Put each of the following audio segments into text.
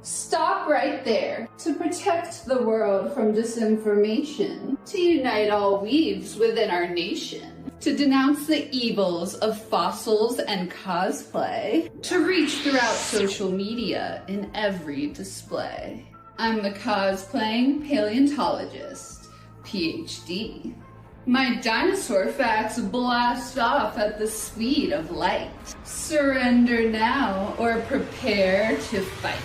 Stop right there. To protect the world from disinformation, to unite all weaves within our nation, to denounce the evils of fossils and cosplay, to reach throughout social media in every display. I'm the cosplaying paleontologist, PhD. My dinosaur facts blast off at the speed of light. Surrender now or prepare to fight.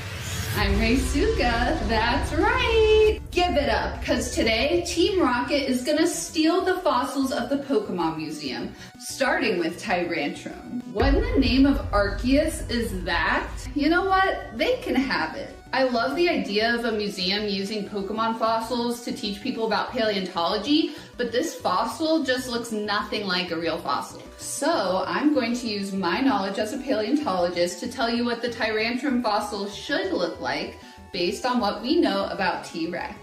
I'm Reisuka, that's right! Give it up, cause today Team Rocket is gonna steal the fossils of the Pokemon Museum, starting with Tyrantrum. What in the name of Arceus is that? You know what? They can have it. I love the idea of a museum using Pokemon fossils to teach people about paleontology, but this fossil just looks nothing like a real fossil. So I'm going to use my knowledge as a paleontologist to tell you what the Tyrantrum fossil should look like based on what we know about T-Rex.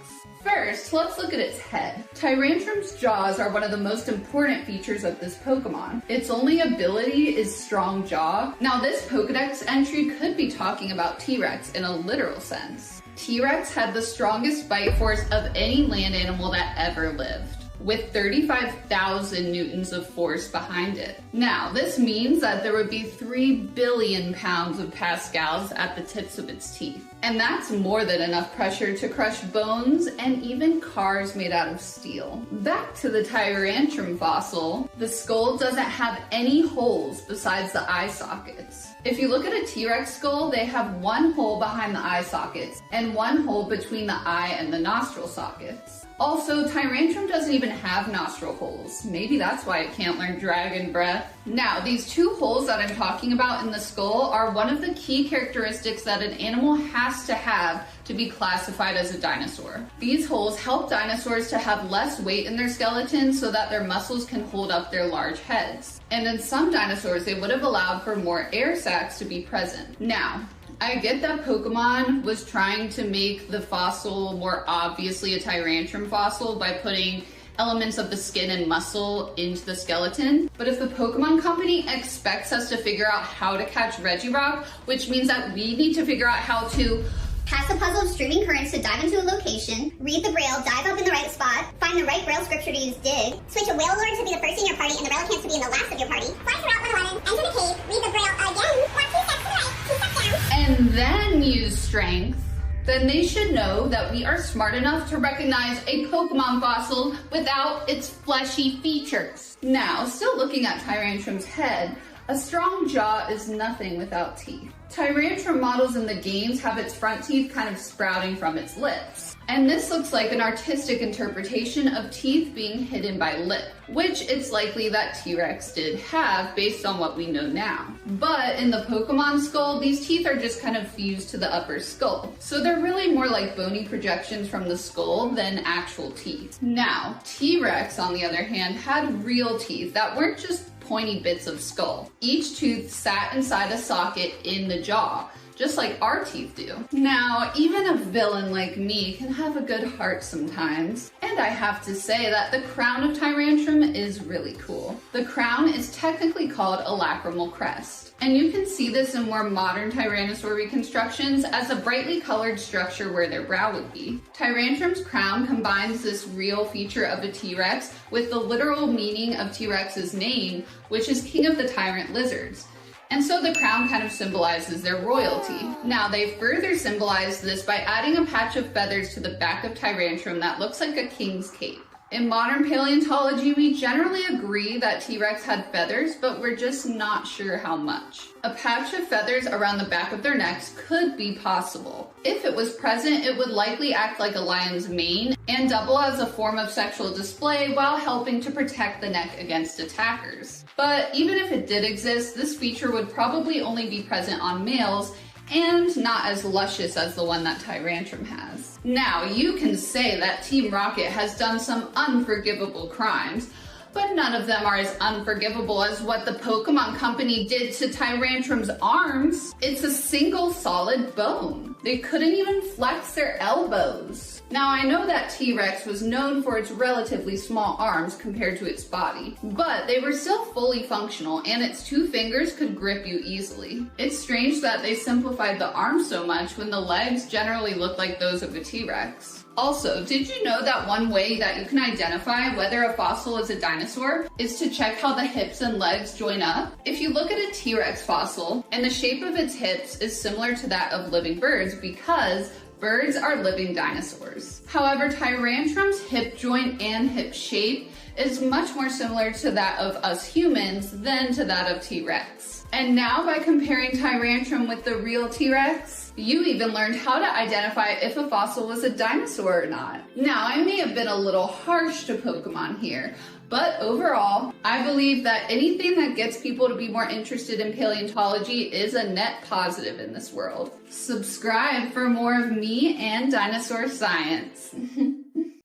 First, let's look at its head. Tyrantrum's jaws are one of the most important features of this Pokemon. Its only ability is strong jaw. Now this Pokedex entry could be talking about T-Rex in a literal sense. T-Rex had the strongest bite force of any land animal that ever lived, with 35,000 newtons of force behind it. Now, this means that there would be 3 billion pounds of pascals at the tips of its teeth. And that's more than enough pressure to crush bones and even cars made out of steel. Back to the Tyrantrum fossil, the skull doesn't have any holes besides the eye sockets. If you look at a T-Rex skull, they have one hole behind the eye sockets and one hole between the eye and the nostril sockets. Also, Tyrantrum doesn't even have nostril holes. Maybe that's why it can't learn dragon breath. Now, these 2 holes that I'm talking about in the skull are one of the key characteristics that an animal has to have to be classified as a dinosaur. These holes help dinosaurs to have less weight in their skeletons so that their muscles can hold up their large heads. And in some dinosaurs, they would have allowed for more air sacs to be present. Now, I get that Pokemon was trying to make the fossil more obviously a Tyrantrum fossil by putting elements of the skin and muscle into the skeleton. But if the Pokemon Company expects us to figure out how to catch Regirock, which means that we need to figure out how to pass a puzzle of streaming currents to dive into a location, read the Braille, dive up in the right spot, find the right Braille scripture to use dig, switch a whale lord to be the first in your party and the Relicanth to be in the last of your party, fly to Route 111, enter the cave, read the Braille again, walk 2 steps to the right, 2 steps down, and then use strength, then they should know that we are smart enough to recognize a Pokemon fossil without its fleshy features. Now, still looking at Tyrantrum's head, a strong jaw is nothing without teeth. Tyrantrum models in the games have its front teeth kind of sprouting from its lips. And this looks like an artistic interpretation of teeth being hidden by lip, which it's likely that T-Rex did have based on what we know now. But in the Pokemon skull, these teeth are just kind of fused to the upper skull. So they're really more like bony projections from the skull than actual teeth. Now, T-Rex, on the other hand, had real teeth that weren't just pointy bits of skull. Each tooth sat inside a socket in the jaw, just like our teeth do. Now, even a villain like me can have a good heart sometimes, and I have to say that the crown of Tyrantrum is really cool. The crown is technically called a lacrimal crest, and you can see this in more modern Tyrannosaur reconstructions as a brightly colored structure where their brow would be. Tyrantrum's crown combines this real feature of a T-Rex with the literal meaning of T-Rex's name, which is king of the tyrant lizards. And so the crown kind of symbolizes their royalty. Now, they further symbolize this by adding a patch of feathers to the back of Tyrantrum that looks like a king's cape. In modern paleontology, we generally agree that T-Rex had feathers, but we're just not sure how much. A patch of feathers around the back of their necks could be possible. If it was present, it would likely act like a lion's mane and double as a form of sexual display while helping to protect the neck against attackers. But even if it did exist, this feature would probably only be present on males and not as luscious as the one that Tyrantrum has. Now, you can say that Team Rocket has done some unforgivable crimes, but none of them are as unforgivable as what the Pokemon Company did to Tyrantrum's arms. It's a single solid bone. They couldn't even flex their elbows. Now, I know that T-Rex was known for its relatively small arms compared to its body, but they were still fully functional and its 2 fingers could grip you easily. It's strange that they simplified the arms so much when the legs generally look like those of a T-Rex. Also, did you know that one way that you can identify whether a fossil is a dinosaur is to check how the hips and legs join up? If you look at a T-Rex fossil, and the shape of its hips is similar to that of living birds because birds are living dinosaurs. However, Tyrantrum's hip joint and hip shape is much more similar to that of us humans than to that of T-Rex. And now by comparing Tyrantrum with the real T-Rex, you even learned how to identify if a fossil was a dinosaur or not. Now, I may have been a little harsh to Pokemon here, but overall, I believe that anything that gets people to be more interested in paleontology is a net positive in this world. Subscribe for more of me and dinosaur science.